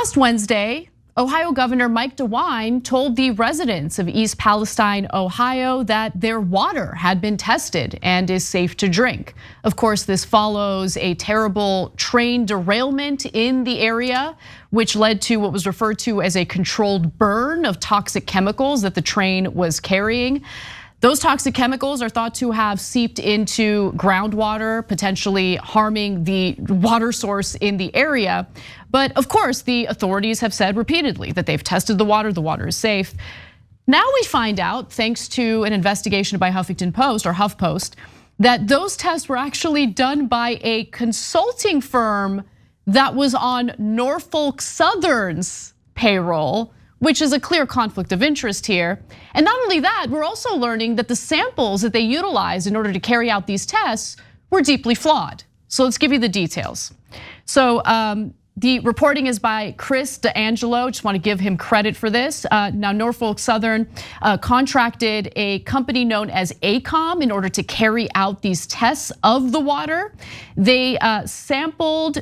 Last Wednesday, Ohio Governor Mike DeWine told the residents of East Palestine, Ohio, that their water had been tested and is safe to drink. Of course, this follows a terrible train derailment in the area, which led to what was referred to as a controlled burn of toxic chemicals that the train was carrying. Those toxic chemicals are thought to have seeped into groundwater, potentially harming the water source in the area. But of course, the authorities have said repeatedly that they've tested the water is safe. Now we find out, thanks to an investigation by HuffPost, that those tests were actually done by a consulting firm that was on Norfolk Southern's payroll, which is a clear conflict of interest here. And not only that, we're also learning that the samples that they utilized in order to carry out these tests were deeply flawed. So let's give you the details. So the reporting is by Chris D'Angelo. Just want to give him credit for this. Now, Norfolk Southern contracted a company known as AECOM in order to carry out these tests of the water. They sampled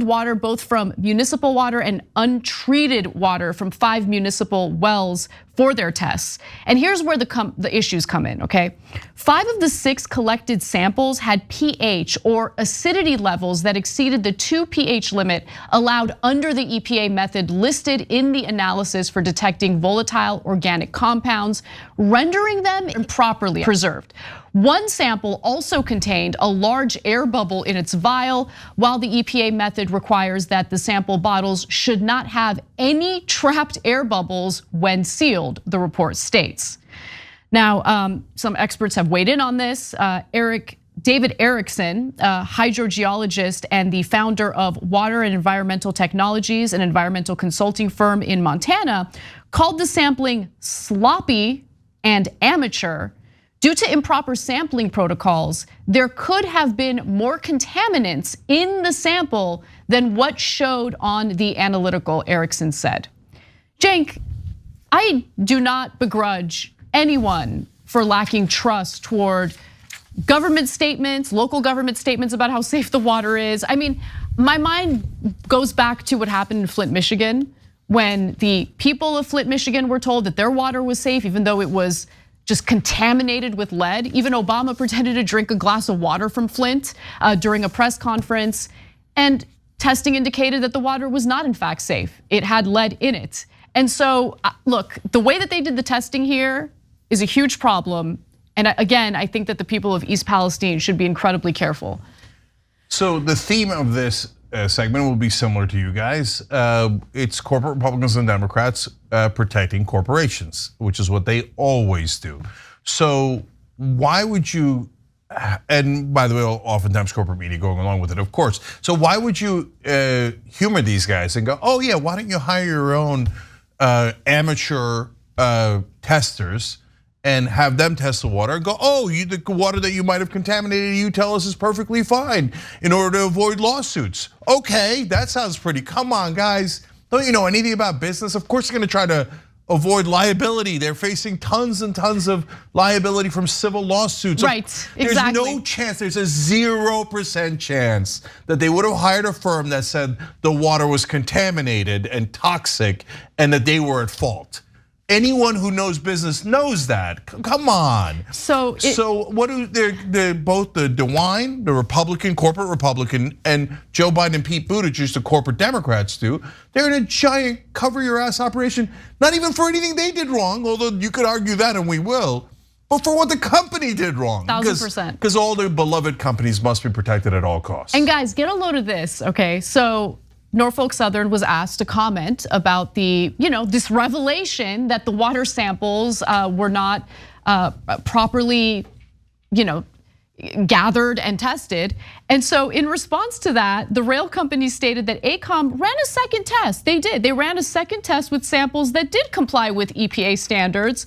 water both from municipal water and untreated water from 5 municipal wells for their tests. And here's where the issues come in, okay? 5 of the 6 collected samples had pH or acidity levels that exceeded the 2 pH limit allowed under the EPA method listed in the analysis for detecting volatile organic compounds, rendering them improperly preserved. One sample also contained a large air bubble in its vial, while the EPA method requires that the sample bottles should not have any trapped air bubbles when sealed, the report states. Now, some experts have weighed in on this. David Erickson, a hydrogeologist and the founder of Water and Environmental Technologies, an environmental consulting firm in Montana, called the sampling sloppy and amateur. Due to improper sampling protocols, there could have been more contaminants in the sample than what showed on the analytical, Erickson said. Cenk, I do not begrudge anyone for lacking trust toward government statements, local government statements about how safe the water is. I mean, my mind goes back to what happened in Flint, Michigan, when the people of Flint, Michigan were told that their water was safe, even though it was just contaminated with lead. Even Obama pretended to drink a glass of water from Flint during a press conference, and testing indicated that the water was not in fact safe. It had lead in it. And so, look, the way that they did the testing here is a huge problem. And again, I think that the people of East Palestine should be incredibly careful. So the theme of this segment will be similar to you guys. It's corporate Republicans and Democrats protecting corporations, which is what they always do. So why would you, and by the way, oftentimes corporate media going along with it, of course. So why would you humor these guys and go, oh yeah, why don't you hire your own amateur testers and have them test the water and go, oh, the water that you might have contaminated, you tell us is perfectly fine in order to avoid lawsuits. Okay, that sounds pretty, come on guys. Don't you know anything about business? Of course you're gonna try to avoid liability. They're facing tons and tons of liability from civil lawsuits. Right, exactly. There's no chance, there's a 0% chance that they would have hired a firm that said the water was contaminated and toxic and that they were at fault. Anyone who knows business knows that. Come on. So what do they're both the DeWine, the Republican, corporate Republican, and Joe Biden and Pete Buttigieg, the corporate Democrats do? They're in a giant cover your ass operation, not even for anything they did wrong, although you could argue that and we will, but for what the company did wrong. 1000%. Because all the beloved companies must be protected at all costs. And guys, get a load of this, okay? So Norfolk Southern was asked to comment about the, this revelation that the water samples were not properly, gathered and tested. And so in response to that, the rail company stated that AECOM ran a second test. They did. They ran a second test with samples that did comply with EPA standards,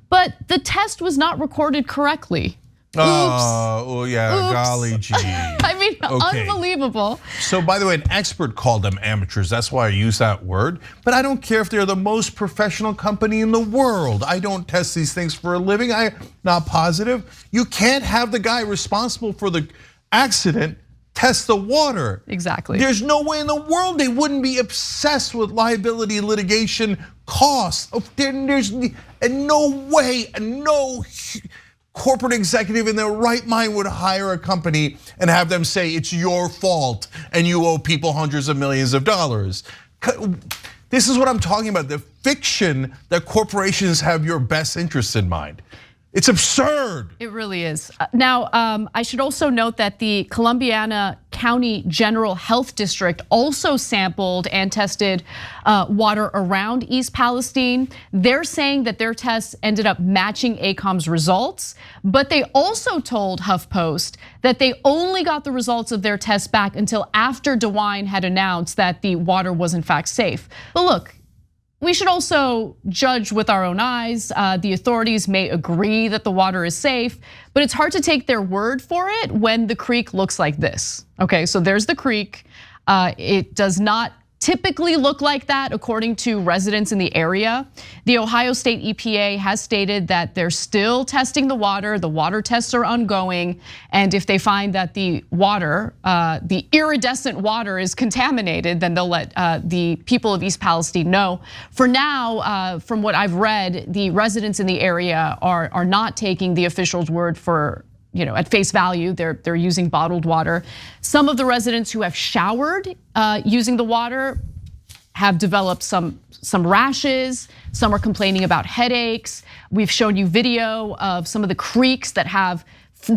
but the test was not recorded correctly. Oh, yeah, Oops. golly gee. I mean, okay. Unbelievable. So by the way, an expert called them amateurs. That's why I use that word. But I don't care if they're the most professional company in the world. I don't test these things for a living. I'm not positive. You can't have the guy responsible for the accident test the water. Exactly. There's no way in the world they wouldn't be obsessed with liability litigation costs. There's no way, no corporate executive in their right mind would hire a company and have them say it's your fault and you owe people hundreds of millions of dollars. This is what I'm talking about, the fiction that corporations have your best interest in mind. It's absurd. It really is. Now, I should also note that the Columbiana County General Health District also sampled and tested water around East Palestine. They're saying that their tests ended up matching AECOM's results, but they also told HuffPost that they only got the results of their tests back until after DeWine had announced that the water was in fact safe. But look, we should also judge with our own eyes. The authorities may agree that the water is safe, but it's hard to take their word for it when the creek looks like this. Okay, so there's the creek. It does not typically look like that according to residents in the area. The Ohio State EPA has stated that they're still testing the water tests are ongoing, and if they find that the water, the iridescent water is contaminated, then they'll let the people of East Palestine know. For now, from what I've read, the residents in the area are not taking the official's word for, at face value. They're using bottled water. Some of the residents who have showered using the water have developed some rashes. Some are complaining about headaches. We've shown you video of some of the creeks that have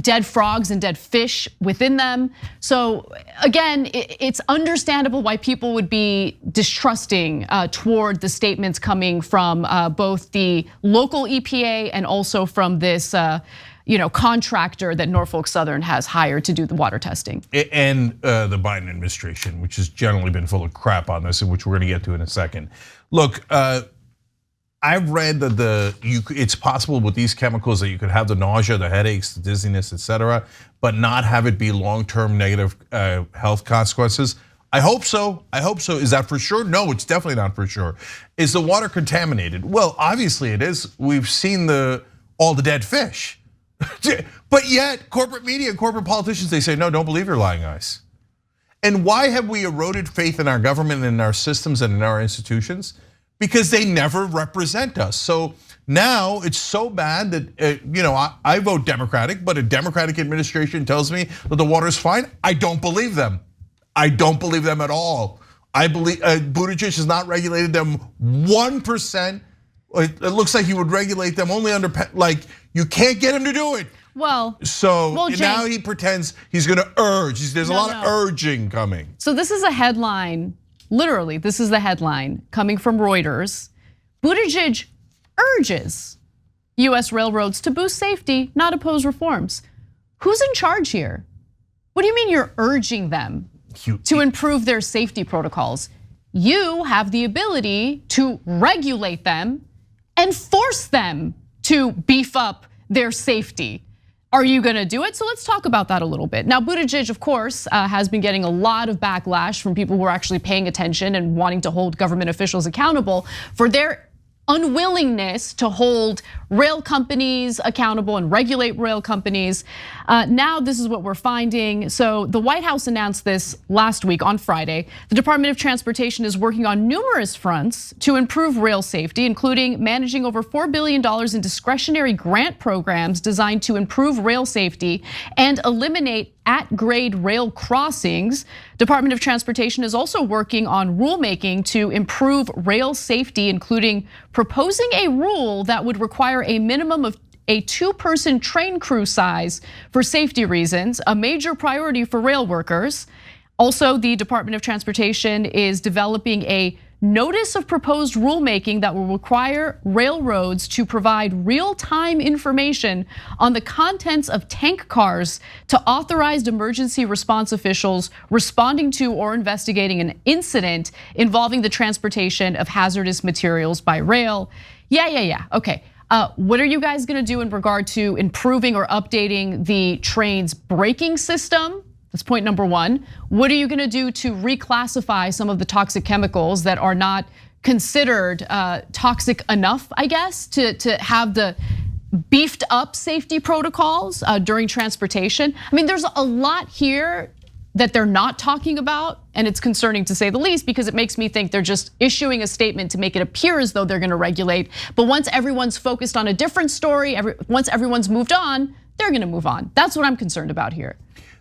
dead frogs and dead fish within them. So again, it's understandable why people would be distrusting toward the statements coming from both the local EPA and also from this contractor that Norfolk Southern has hired to do the water testing. And the Biden administration, which has generally been full of crap on this, and which we're gonna get to in a second. Look, I've read that it's possible with these chemicals that you could have the nausea, the headaches, the dizziness, etc., but not have it be long-term negative health consequences. I hope so. Is that for sure? No, it's definitely not for sure. Is the water contaminated? Well, obviously it is. We've seen all the dead fish. But yet, corporate media, corporate politicians, they say, no, don't believe your lying eyes. And why have we eroded faith in our government and in our systems and in our institutions? Because they never represent us. So now it's so bad that I vote Democratic, but a Democratic administration tells me that the water is fine. I don't believe them. I don't believe them at all. I believe Buttigieg has not regulated them 1%. It looks like he would regulate them only under, like, you can't get him to do it. Well, now he pretends he's gonna urge. There's a lot of urging coming. So this is a headline, literally, this is the headline coming from Reuters. Buttigieg urges US railroads to boost safety, not oppose reforms. Who's in charge here? What do you mean you're urging them to improve their safety protocols? You have the ability to regulate them and force them to beef up their safety. Are you gonna do it? So let's talk about that a little bit. Now, Buttigieg, of course, has been getting a lot of backlash from people who are actually paying attention and wanting to hold government officials accountable for their unwillingness to hold rail companies accountable and regulate rail companies. Now this is what we're finding. So the White House announced this last week on Friday. The Department of Transportation is working on numerous fronts to improve rail safety, including managing over $4 billion in discretionary grant programs designed to improve rail safety and eliminate at-grade rail crossings. Department of Transportation is also working on rulemaking to improve rail safety, including proposing a rule that would require a minimum of a 2-person train crew size for safety reasons, a major priority for rail workers. Also, the Department of Transportation is developing a notice of proposed rulemaking that will require railroads to provide real-time information on the contents of tank cars to authorized emergency response officials responding to or investigating an incident involving the transportation of hazardous materials by rail. Yeah, okay. What are you guys gonna do in regard to improving or updating the train's braking system? That's point number one. What are you gonna do to reclassify some of the toxic chemicals that are not considered toxic enough, I guess, to have the beefed up safety protocols during transportation? I mean, there's a lot here that they're not talking about, and it's concerning to say the least because it makes me think they're just issuing a statement to make it appear as though they're gonna regulate. But once everyone's focused on a different story, once everyone's moved on, they're gonna move on. That's what I'm concerned about here.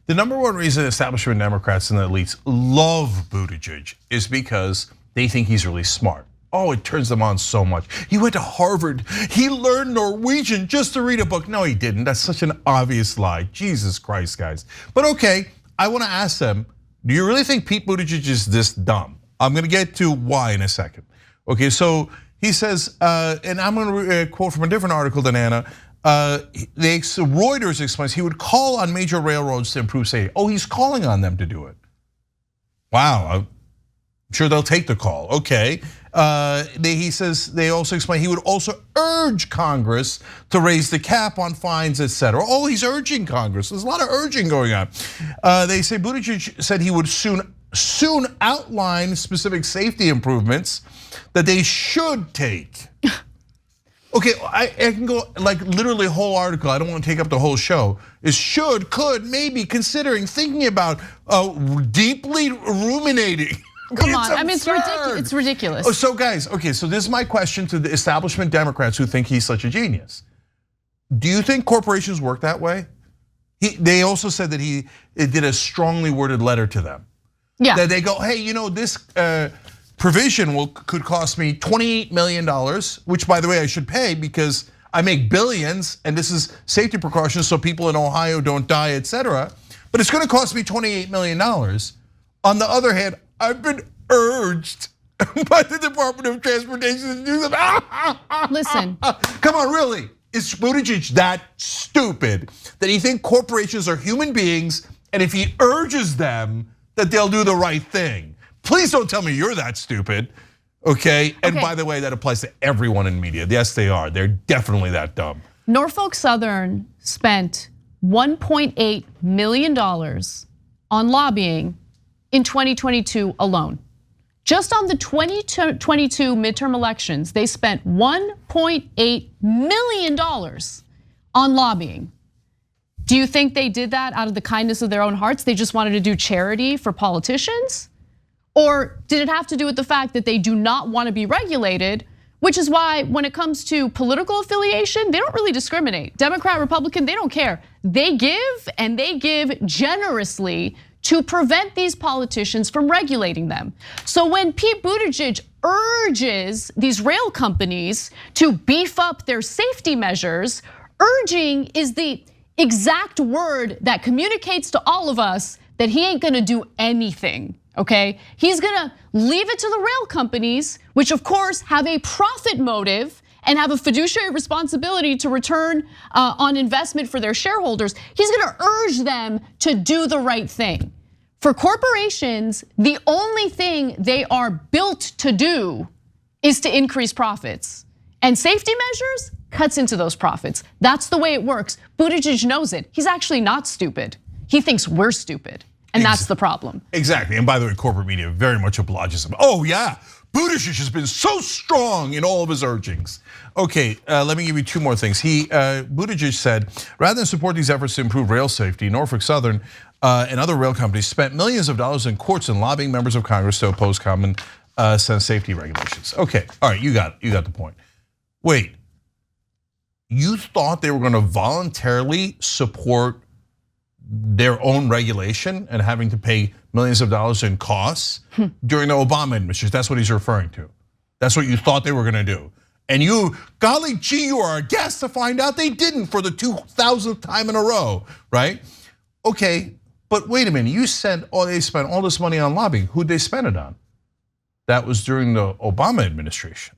The number one reason establishment Democrats and the elites love Buttigieg is because they think he's really smart. Oh, it turns them on so much. He went to Harvard. He learned Norwegian just to read a book. No, he didn't. That's such an obvious lie. Jesus Christ, guys. But okay, I want to ask them, do you really think Pete Buttigieg is this dumb? I'm going to get to why in a second. Okay, so he says, and I'm going to quote from a different article than Anna. Reuters explains he would call on major railroads to improve safety. Oh, he's calling on them to do it. Wow, I'm sure they'll take the call. Okay, he says they also explain he would also urge Congress to raise the cap on fines, etc. Oh, he's urging Congress. There's a lot of urging going on. They say Buttigieg said he would soon outline specific safety improvements that they should take. Okay, I can go like literally a whole article. I don't want to take up the whole show. Is should, could, maybe, considering, thinking about, deeply ruminating. Come on, I mean, it's ridiculous. So guys, okay, so this is my question to the establishment Democrats who think he's such a genius. Do you think corporations work that way? They also said that he did a strongly worded letter to them. Yeah. That they go, hey, you know, this provision could cost me $28 million, which by the way I should pay because I make billions and this is safety precautions so people in Ohio don't die, etc. But it's gonna cost me $28 million. On the other hand, I've been urged by the Department of Transportation to do that. Listen. Come on, really? Is Buttigieg that stupid that he thinks corporations are human beings and if he urges them that they'll do the right thing? Please don't tell me you're that stupid, okay? And by the way, that applies to everyone in media. Yes, they are. They're definitely that dumb. Norfolk Southern spent $1.8 million on lobbying in 2022 alone. Just on the 2022 midterm elections, they spent $1.8 million on lobbying. Do you think they did that out of the kindness of their own hearts? They just wanted to do charity for politicians? Or did it have to do with the fact that they do not want to be regulated, which is why when it comes to political affiliation, they don't really discriminate. Democrat, Republican, they don't care. They give and they give generously to prevent these politicians from regulating them. So when Pete Buttigieg urges these rail companies to beef up their safety measures, urging is the exact word that communicates to all of us that he ain't gonna do anything, okay? He's gonna leave it to the rail companies, which of course have a profit motive and have a fiduciary responsibility to return on investment for their shareholders. He's gonna urge them to do the right thing. For corporations, the only thing they are built to do is to increase profits. And safety measures cuts into those profits. That's the way it works. Buttigieg knows it. He's actually not stupid. He thinks we're stupid, and that's the problem. Exactly, and by the way, corporate media very much obliges him. Oh yeah, Buttigieg has been so strong in all of his urgings. Okay, let me give you two more things. Buttigieg said, rather than support these efforts to improve rail safety, Norfolk Southern and other rail companies spent millions of dollars in courts and lobbying members of Congress to oppose common sense safety regulations. Okay, all right, you got the point. Wait, you thought they were gonna voluntarily support their own regulation and having to pay millions of dollars in costs during the Obama administration? That's what he's referring to. That's what you thought they were gonna do. And you, golly gee, you are a guest to find out they didn't for the 2000th time in a row, right? Okay, but wait a minute, they spent all this money on lobbying. Who'd they spend it on? That was during the Obama administration.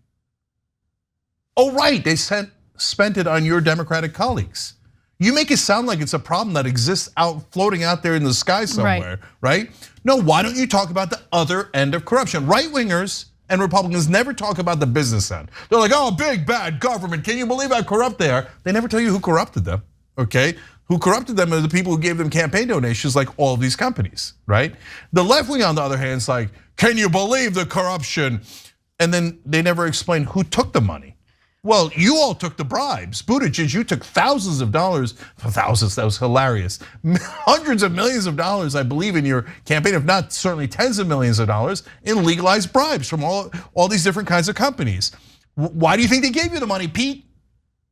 Oh right, they spent it on your Democratic colleagues. You make it sound like it's a problem that exists floating out there in the sky somewhere, right? No, why don't you talk about the other end of corruption? Right-wingers and Republicans never talk about the business end. They're like, oh, big bad government, can you believe how corrupt they are? They never tell you who corrupted them, okay? Who corrupted them are the people who gave them campaign donations, like all of these companies, right? The left wing, on the other hand, is like, can you believe the corruption? And then they never explain who took the money. Well, you all took the bribes. Buttigieg, you took thousands of dollars. Thousands, that was hilarious. Hundreds of millions of dollars, I believe, in your campaign, if not certainly tens of millions of dollars in legalized bribes from all these different kinds of companies. Why do you think they gave you the money, Pete?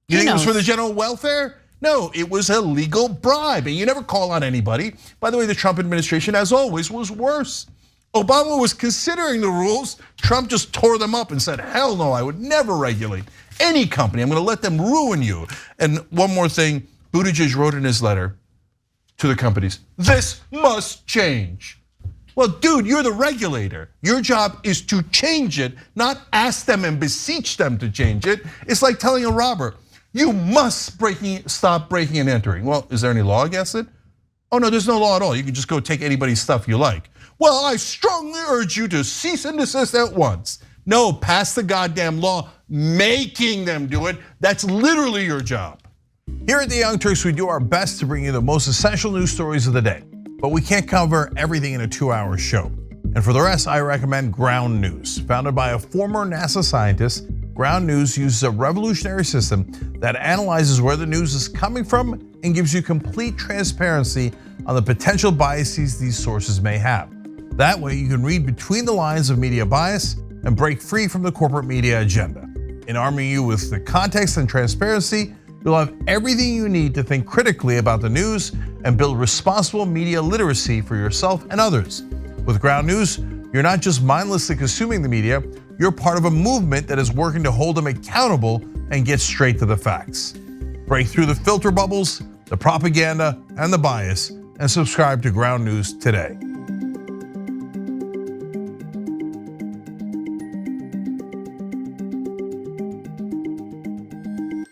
You think it was for the general welfare? No, it was a legal bribe, and you never call on anybody. By the way, the Trump administration, as always, was worse. Obama was considering the rules. Trump just tore them up and said, hell no, I would never regulate any company. I'm gonna let them ruin you. And one more thing, Buttigieg wrote in his letter to the companies, this must change. Well, dude, you're the regulator. Your job is to change it, not ask them and beseech them to change it. It's like telling a robber, you must stop breaking and entering. Well, is there any law against it? Oh no, there's no law at all. You can just go take anybody's stuff you like. Well, I strongly urge you to cease and desist at once. No, pass the goddamn law, making them do it. That's literally your job. Here at the Young Turks, we do our best to bring you the most essential news stories of the day, but we can't cover everything in a 2-hour show. And for the rest, I recommend Ground News. Founded by a former NASA scientist, Ground News uses a revolutionary system that analyzes where the news is coming from and gives you complete transparency on the potential biases these sources may have. That way, you can read between the lines of media bias and break free from the corporate media agenda. In arming you with the context and transparency, you'll have everything you need to think critically about the news and build responsible media literacy for yourself and others. With Ground News, you're not just mindlessly consuming the media, you're part of a movement that is working to hold them accountable and get straight to the facts. Break through the filter bubbles, the propaganda, and the bias, and subscribe to Ground News today.